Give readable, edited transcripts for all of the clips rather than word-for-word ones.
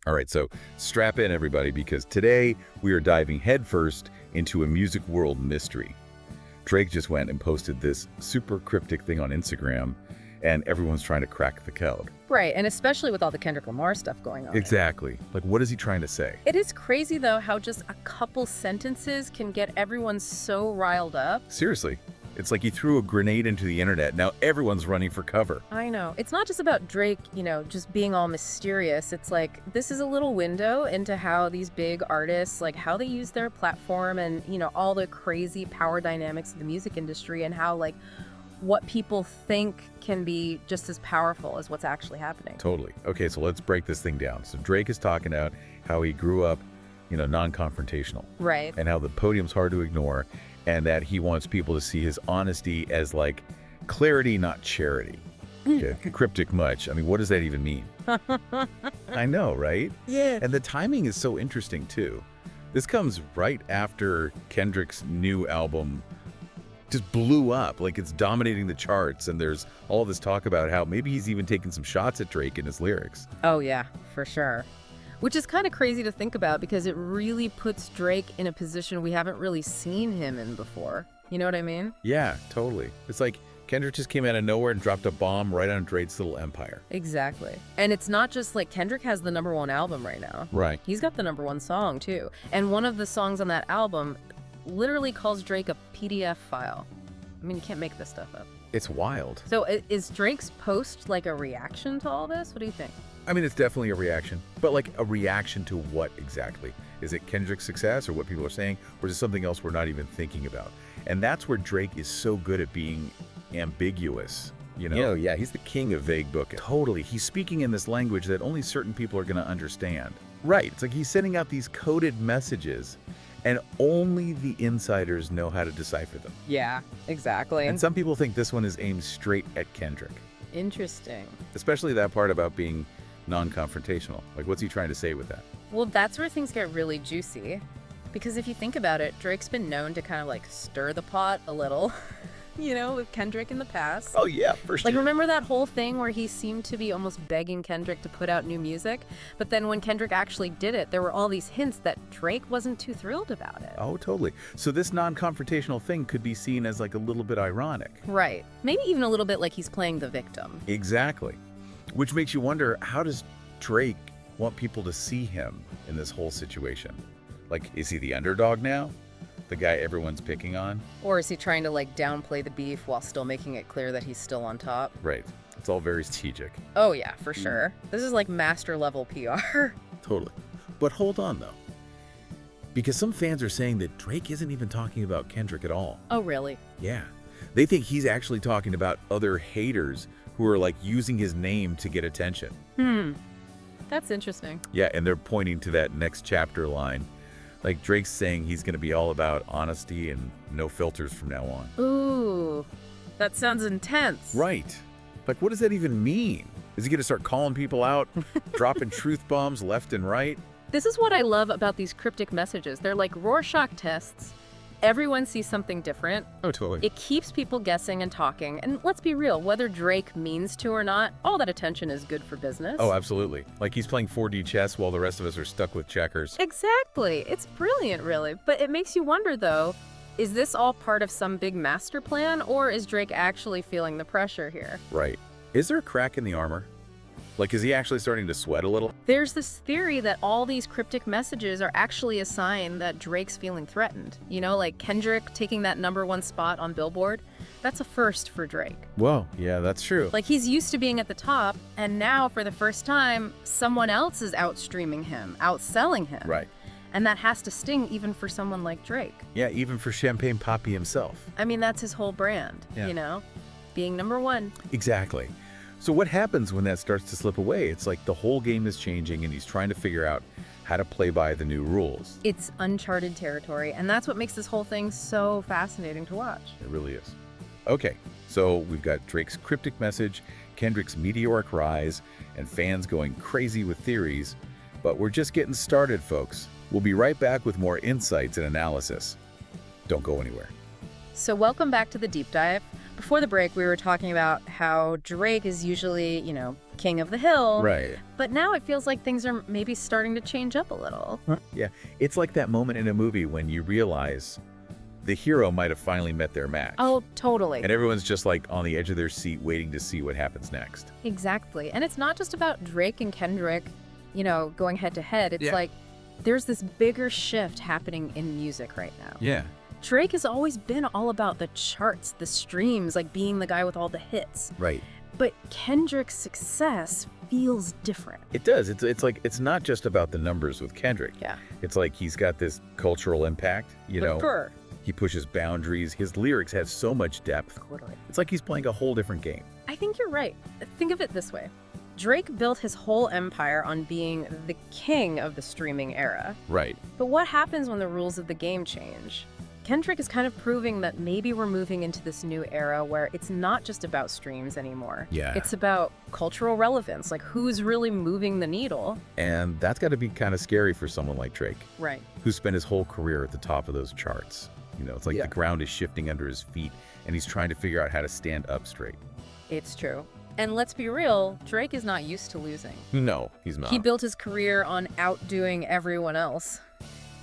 All right, so strap in, everybody, because today we are diving headfirst into a music world mystery. Drake just went and posted this super cryptic thing on Instagram, and everyone's trying to crack the code. Right, and especially with all the Kendrick Lamar stuff going on. Exactly. Like, what is he trying to say? It is crazy, though, how just a couple sentences can get everyone so riled up. Seriously. It's like he threw a grenade into the internet. Now everyone's running for cover. I know. It's not just about Drake, just being all mysterious. It's like, this is a little window into how these big artists, like how they use their platform and, all the crazy power dynamics of the music industry and how, like, what people think can be just as powerful as what's actually happening. Totally. Okay, so let's break this thing down. So Drake is talking about how he grew up, non-confrontational. Right. And how the podium's hard to ignore, and that he wants people to see his honesty as, like, clarity, not charity. Okay. Cryptic much. I mean, what does that even mean? I know, right? Yeah. And the timing is so interesting, too. This comes right after Kendrick's new album just blew up. Like, it's dominating the charts, and there's all this talk about how maybe he's even taking some shots at Drake in his lyrics. Oh, yeah, for sure. Which is kind of crazy to think about because it really puts Drake in a position we haven't really seen him in before. You know what I mean? Yeah, totally. It's like Kendrick just came out of nowhere and dropped a bomb right on Drake's little empire. Exactly. And it's not just like Kendrick has the #1 album right now. Right. He's got the #1 song, too. And one of the songs on that album literally calls Drake a PDF file. I mean, you can't make this stuff up. It's wild. So is Drake's post like a reaction to all this? What do you think? I mean, it's definitely a reaction, but like a reaction to what exactly? Is it Kendrick's success or what people are saying, or is it something else we're not even thinking about? And that's where Drake is so good at being ambiguous. Yeah, he's the king of vague booking. Totally. He's speaking in this language that only certain people are going to understand. Right. It's like he's sending out these coded messages, and only the insiders know how to decipher them. Yeah, exactly. And some people think this one is aimed straight at Kendrick. Interesting. Especially that part about being non-confrontational. Like, what's he trying to say with that? Well, that's where things get really juicy. Because if you think about it, Drake's been known to kind of like stir the pot a little, with Kendrick in the past. Oh, yeah, for sure. Like, remember that whole thing where he seemed to be almost begging Kendrick to put out new music? But then when Kendrick actually did it, there were all these hints that Drake wasn't too thrilled about it. Oh, totally. So this non-confrontational thing could be seen as like a little bit ironic. Right. Maybe even a little bit like he's playing the victim. Exactly. Which makes you wonder, how does Drake want people to see him in this whole situation? Like, is he the underdog now? The guy everyone's picking on? Or is he trying to like downplay the beef while still making it clear that he's still on top? Right. It's all very strategic. Oh yeah, for sure. This is like master level PR. Totally. But hold on, though. Because some fans are saying that Drake isn't even talking about Kendrick at all. Oh really? Yeah. They think he's actually talking about other haters who are like using his name to get attention. That's interesting. Yeah, and they're pointing to that next chapter line. Like, Drake's saying he's going to be all about honesty and no filters from now on. Ooh, that sounds intense. Right. Like, what does that even mean? Is he going to start calling people out, dropping truth bombs left and right? This is what I love about these cryptic messages. They're like Rorschach tests. Everyone sees something different. Oh, totally. It keeps people guessing and talking. And let's be real, whether Drake means to or not, all that attention is good for business. Oh, absolutely. Like he's playing 4D chess while the rest of us are stuck with checkers. Exactly. It's brilliant, really. But it makes you wonder, though, is this all part of some big master plan, or is Drake actually feeling the pressure here? Right. Is there a crack in the armor? Like, is he actually starting to sweat a little? There's this theory that all these cryptic messages are actually a sign that Drake's feeling threatened. Like Kendrick taking that #1 spot on Billboard. That's a first for Drake. Whoa, yeah, that's true. Like, he's used to being at the top, and now, for the first time, someone else is outstreaming him, outselling him. Right. And that has to sting even for someone like Drake. Yeah, even for Champagne Papi himself. I mean, that's his whole brand, being #1. Exactly. So what happens when that starts to slip away? It's like the whole game is changing and he's trying to figure out how to play by the new rules. It's uncharted territory, and that's what makes this whole thing so fascinating to watch. It really is. Okay, so we've got Drake's cryptic message, Kendrick's meteoric rise, and fans going crazy with theories. But we're just getting started, folks. We'll be right back with more insights and analysis. Don't go anywhere. So welcome back to the deep dive. Before the break, we were talking about how Drake is usually, king of the hill. Right. But now it feels like things are maybe starting to change up a little. Yeah. It's like that moment in a movie when you realize the hero might have finally met their match. Oh, totally. And everyone's just like on the edge of their seat waiting to see what happens next. Exactly. And it's not just about Drake and Kendrick, going head to head. It's like there's this bigger shift happening in music right now. Yeah. Drake has always been all about the charts, the streams, like being the guy with all the hits. Right. But Kendrick's success feels different. It does. It's like it's not just about the numbers with Kendrick. Yeah. It's like he's got this cultural impact, Sure. He pushes boundaries. His lyrics have so much depth. Totally. It's like he's playing a whole different game. I think you're right. Think of it this way. Drake built his whole empire on being the king of the streaming era. Right. But what happens when the rules of the game change? Kendrick is kind of proving that maybe we're moving into this new era where it's not just about streams anymore. Yeah. It's about cultural relevance, like who's really moving the needle. And that's got to be kind of scary for someone like Drake, Right. who spent his whole career at the top of those charts. It's like the ground is shifting under his feet, and he's trying to figure out how to stand up straight. It's true. And let's be real, Drake is not used to losing. No, he's not. He built his career on outdoing everyone else.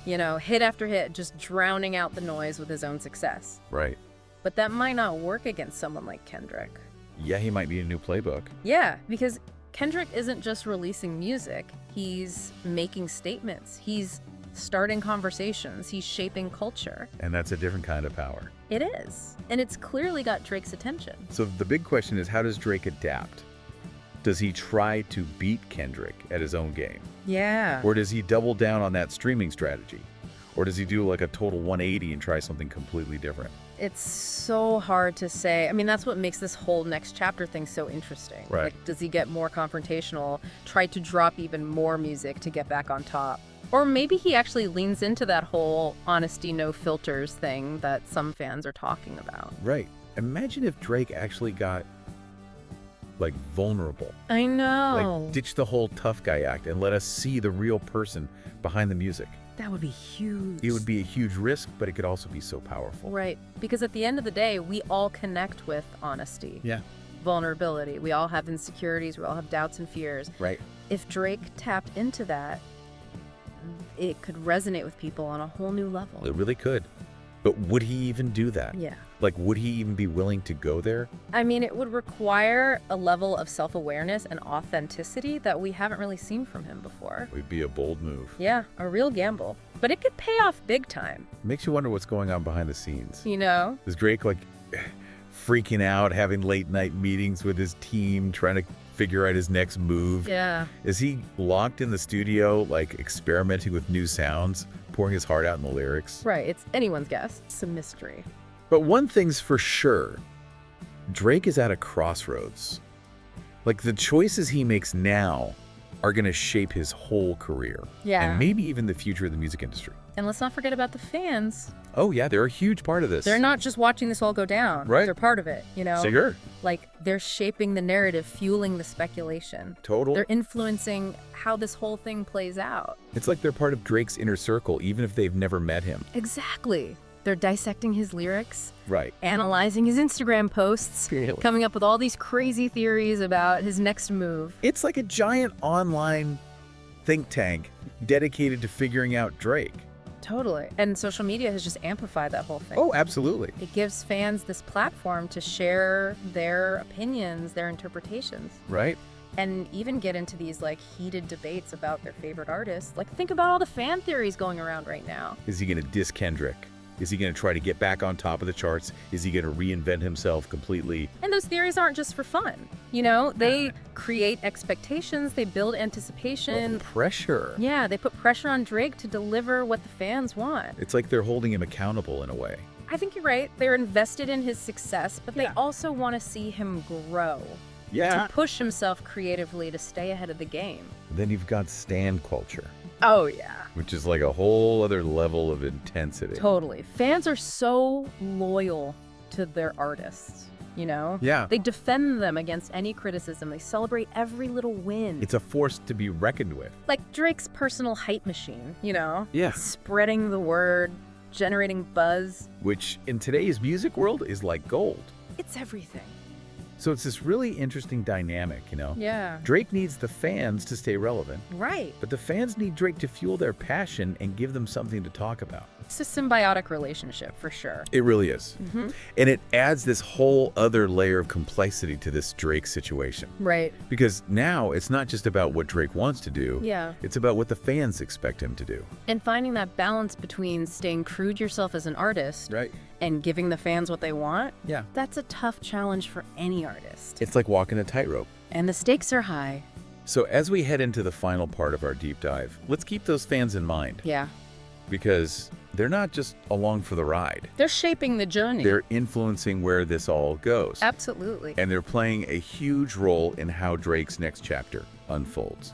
Hit after hit, just drowning out the noise with his own success. Right. But that might not work against someone like Kendrick. Yeah, he might be a new playbook. Yeah, because Kendrick isn't just releasing music, he's making statements. He's starting conversations. He's shaping culture. And that's a different kind of power. It is. And it's clearly got Drake's attention. So the big question is, how does Drake adapt? Does he try to beat Kendrick at his own game? Yeah. Or does he double down on that streaming strategy? Or does he do like a total 180 and try something completely different? It's so hard to say. I mean, that's what makes this whole next chapter thing so interesting. Right. Like, does he get more confrontational, try to drop even more music to get back on top? Or maybe he actually leans into that whole honesty, no filters thing that some fans are talking about. Right. Imagine if Drake actually got, like, vulnerable. I know. Like, ditch the whole tough guy act and let us see the real person behind the music. That would be huge. It would be a huge risk, but it could also be so powerful. Right. Because at the end of the day, we all connect with honesty. Yeah. Vulnerability. We all have insecurities. We all have doubts and fears. Right. If Drake tapped into that, it could resonate with people on a whole new level. It really could. But would he even do that? Yeah. Like, would he even be willing to go there? I mean, it would require a level of self-awareness and authenticity that we haven't really seen from him before. It would be a bold move. Yeah, a real gamble. But it could pay off big time. Makes you wonder what's going on behind the scenes. Is Drake, like, freaking out, having late night meetings with his team, trying to figure out his next move? Yeah. Is he locked in the studio, like, experimenting with new sounds, pouring his heart out in the lyrics? Right, it's anyone's guess. It's a mystery. But one thing's for sure, Drake is at a crossroads. Like, the choices he makes now are going to shape his whole career. Yeah. And maybe even the future of the music industry. And let's not forget about the fans. Oh, yeah, they're a huge part of this. They're not just watching this all go down. Right. They're part of it, Sure. Like, they're shaping the narrative, fueling the speculation. Total. They're influencing how this whole thing plays out. It's like they're part of Drake's inner circle, even if they've never met him. Exactly. They're dissecting his lyrics, Right. analyzing his Instagram posts, coming up with all these crazy theories about his next move. It's like a giant online think tank dedicated to figuring out Drake. Totally. And social media has just amplified that whole thing. Oh, absolutely. It gives fans this platform to share their opinions, their interpretations, Right? and even get into these like heated debates about their favorite artists. Like, think about all the fan theories going around right now. Is he going to diss Kendrick? Is he going to try to get back on top of the charts? Is he going to reinvent himself completely? And those theories aren't just for fun. They create expectations, they build anticipation. Pressure. Yeah, they put pressure on Drake to deliver what the fans want. It's like they're holding him accountable in a way. I think you're right. They're invested in his success, but they also want to see him grow. Yeah. To push himself creatively to stay ahead of the game. Then you've got stan culture, Oh, yeah. which is like a whole other level of intensity. Totally. Fans are so loyal to their artists, Yeah. They defend them against any criticism. They celebrate every little win. It's a force to be reckoned with. like Drake's personal hype machine, Yeah. Spreading the word, generating buzz. Which in today's music world is like gold. It's everything. So it's this really interesting dynamic, Yeah. Drake needs the fans to stay relevant, Right. but the fans need Drake to fuel their passion and give them something to talk about. It's a symbiotic relationship for sure. It really is. Mm-hmm. And it adds this whole other layer of complexity to this Drake situation. Right. Because now it's not just about what Drake wants to do. Yeah. It's about what the fans expect him to do. And finding that balance between staying true to yourself as an artist Right. and giving the fans what they want, Yeah. that's a tough challenge for any artist. It's like walking a tightrope. And the stakes are high. So as we head into the final part of our deep dive, let's keep those fans in mind. Yeah. Because they're not just along for the ride. They're shaping the journey. They're influencing where this all goes. Absolutely. And they're playing a huge role in how Drake's next chapter unfolds.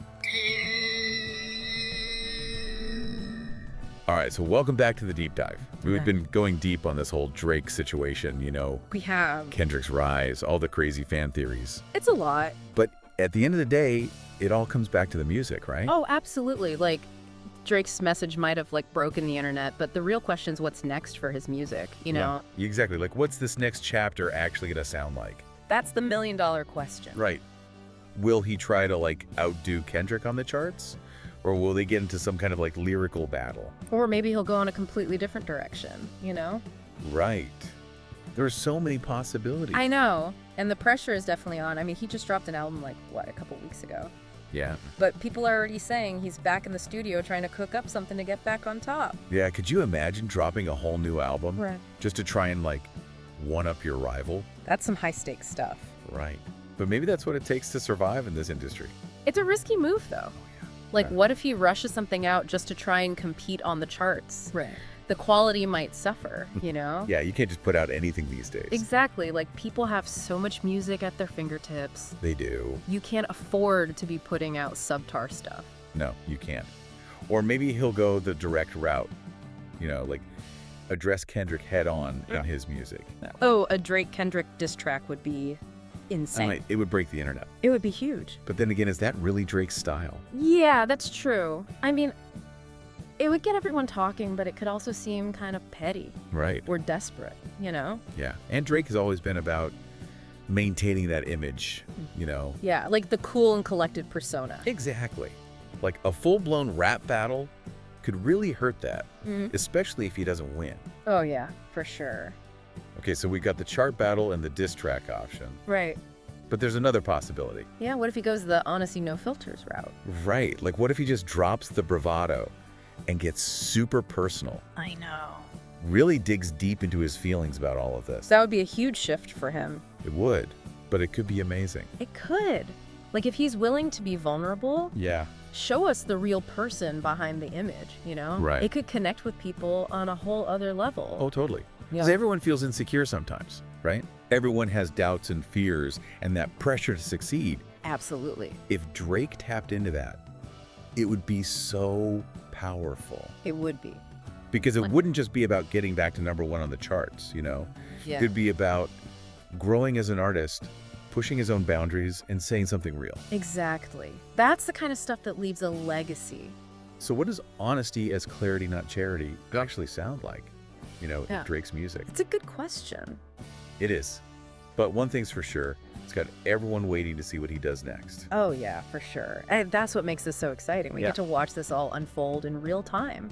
All right, so welcome back to the deep dive. We've been going deep on this whole Drake situation, We have. Kendrick's rise, all the crazy fan theories. It's a lot. But at the end of the day, it all comes back to the music, right? Oh, absolutely. Drake's message might have broken the internet, but the real question is what's next for his music, Yeah, exactly. Like, what's this next chapter actually going to sound like? That's the million-dollar question. Right. Will he try to, outdo Kendrick on the charts? Or will they get into some kind of, lyrical battle? Or maybe he'll go in a completely different direction, Right. There are so many possibilities. I know. And the pressure is definitely on. I mean, he just dropped an album, a couple weeks ago. Yeah. But people are already saying he's back in the studio trying to cook up something to get back on top. Yeah, could you imagine dropping a whole new album? Right. Just to try and, one-up your rival? That's some high-stakes stuff. Right. But maybe that's what it takes to survive in this industry. It's a risky move, though. What if he rushes something out just to try and compete on the charts? Right. The quality might suffer, Yeah, you can't just put out anything these days. Exactly. People have so much music at their fingertips. They do. You can't afford to be putting out subpar stuff. No, you can't. Or maybe he'll go the direct route. Address Kendrick head on in his music. Oh, a Drake-Kendrick diss track would be insane. It would break the internet. It would be huge. But then again, is that really Drake's style? Yeah, that's true. I mean, it would get everyone talking, but it could also seem kind of petty Right. or desperate, Yeah. And Drake has always been about maintaining that image, Yeah, the cool and collected persona. Exactly. A full-blown rap battle could really hurt that, especially if he doesn't win. Oh, yeah, for sure. Okay, so we got the chart battle and the diss track option. Right. But there's another possibility. Yeah, what if he goes the honesty, no filters route? Right. What if he just drops the bravado and gets super personal? I know. Really digs deep into his feelings about all of this. That would be a huge shift for him. It would, but it could be amazing. It could. If he's willing to be vulnerable, Yeah. show us the real person behind the image, Right. It could connect with people on a whole other level. Oh, totally. Yeah. Because everyone feels insecure sometimes, right? Everyone has doubts and fears and that pressure to succeed. Absolutely. If Drake tapped into that, it would be so powerful. It would be. Because it wouldn't just be about getting back to #1 on the charts, Yeah. It'd be about growing as an artist, pushing his own boundaries, and saying something real. Exactly. That's the kind of stuff that leaves a legacy. So what does honesty as clarity, not charity, actually sound like, Yeah. in Drake's music? It's a good question. It is. But one thing's for sure, it's got everyone waiting to see what he does next. Oh, yeah, for sure. And that's what makes this so exciting. We Yeah. get to watch this all unfold in real time,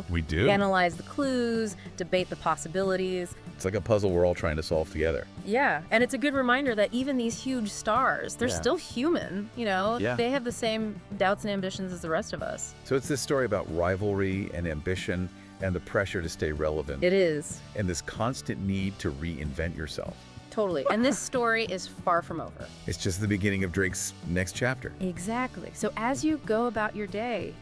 We do. Analyze the clues, debate the possibilities. It's like a puzzle we're all trying to solve together. Yeah, and it's a good reminder that even these huge stars, they're Yeah. still human, Yeah. They have the same doubts and ambitions as the rest of us. So it's this story about rivalry and ambition and the pressure to stay relevant. It is. And this constant need to reinvent yourself. Totally. And this story is far from over. It's just the beginning of Drake's next chapter. Exactly. So as you go about your day,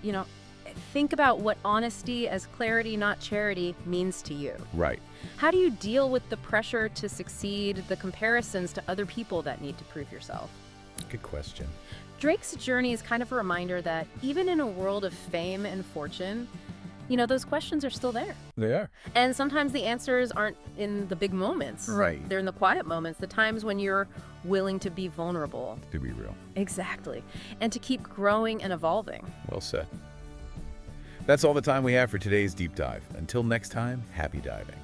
think about what honesty as clarity, not charity, means to you. Right. How do you deal with the pressure to succeed, the comparisons to other people that need to prove yourself? Good question. Drake's journey is kind of a reminder that even in a world of fame and fortune, those questions are still there. They are. And sometimes the answers aren't in the big moments. Right. They're in the quiet moments, the times when you're willing to be vulnerable. To be real. Exactly. And to keep growing and evolving. Well said. That's all the time we have for today's deep dive. Until next time, happy diving.